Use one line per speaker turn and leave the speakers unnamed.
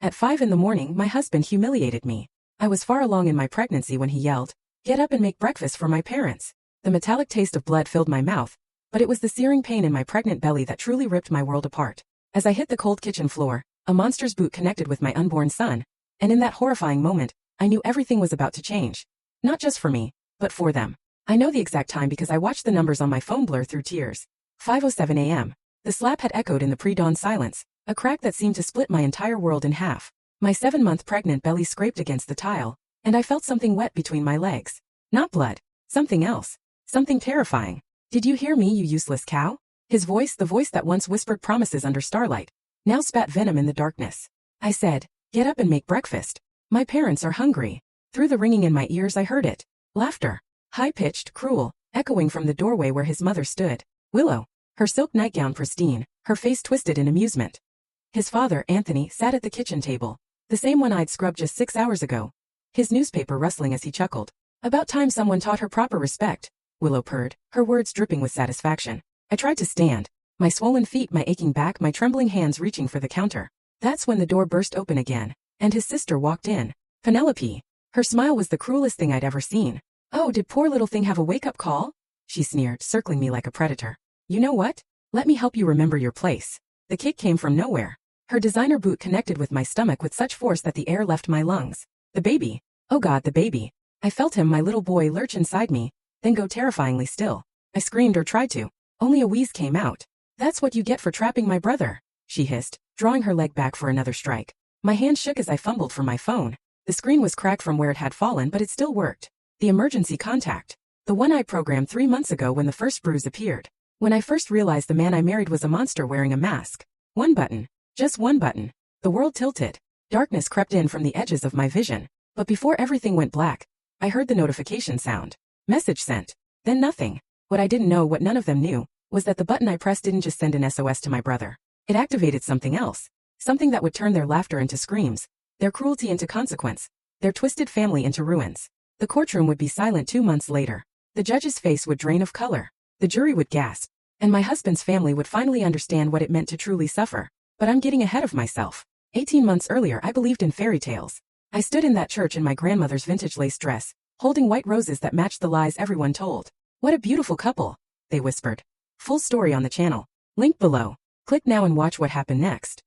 At 5 in the morning, my husband humiliated me. I was far along in my pregnancy when he yelled, "Get up and make breakfast for my parents." The metallic taste of blood filled my mouth, but it was the searing pain in my pregnant belly that truly ripped my world apart. As I hit the cold kitchen floor, a monster's boot connected with my unborn son, and in that horrifying moment, I knew everything was about to change. Not just for me, but for them. I know the exact time because I watched the numbers on my phone blur through tears. 5:07 a.m. The slap had echoed in the pre-dawn silence, a crack that seemed to split my entire world in half. My 7-month pregnant belly scraped against the tile, and I felt something wet between my legs. Not blood, something else. Something terrifying. "Did you hear me, you useless cow?" His voice, the voice that once whispered promises under starlight, now spat venom in the darkness. I said, "Get up and make breakfast. My parents are hungry." Through the ringing in my ears I heard it. Laughter. High-pitched, cruel, echoing from the doorway where his mother stood. Willow. Her silk nightgown pristine, her face twisted in amusement. His father, Anthony, sat at the kitchen table, the same one I'd scrubbed just 6 hours ago. His newspaper rustling as he chuckled. "About time someone taught her proper respect," Willow purred, her words dripping with satisfaction. I tried to stand, my swollen feet, my aching back, my trembling hands reaching for the counter. That's when the door burst open again, and his sister walked in. Penelope. Her smile was the cruelest thing I'd ever seen. "Oh, did poor little thing have a wake-up call?" she sneered, circling me like a predator. "You know what? Let me help you remember your place." The kick came from nowhere. Her designer boot connected with my stomach with such force that the air left my lungs. The baby. Oh God, the baby. I felt him, my little boy, lurch inside me, then go terrifyingly still. I screamed or tried to. Only a wheeze came out. "That's what you get for trapping my brother," she hissed, drawing her leg back for another strike. My hand shook as I fumbled for my phone. The screen was cracked from where it had fallen, but it still worked. The emergency contact. The one I programmed 3 months ago when the first bruise appeared. When I first realized the man I married was a monster wearing a mask. One button. Just one button. The world tilted. Darkness crept in from the edges of my vision. But before everything went black, I heard the notification sound. Message sent. Then nothing. What I didn't know, what none of them knew, was that the button I pressed didn't just send an SOS to my brother. It activated something else. Something that would turn their laughter into screams, their cruelty into consequence, their twisted family into ruins. The courtroom would be silent 2 months later. The judge's face would drain of color. The jury would gasp. And my husband's family would finally understand what it meant to truly suffer. But I'm getting ahead of myself. 18 months earlier I believed in fairy tales. I stood in that church in my grandmother's vintage lace dress, holding white roses that matched the lies everyone told. "What a beautiful couple," they whispered. Full story on the channel. Link below. Click now and watch what happened next.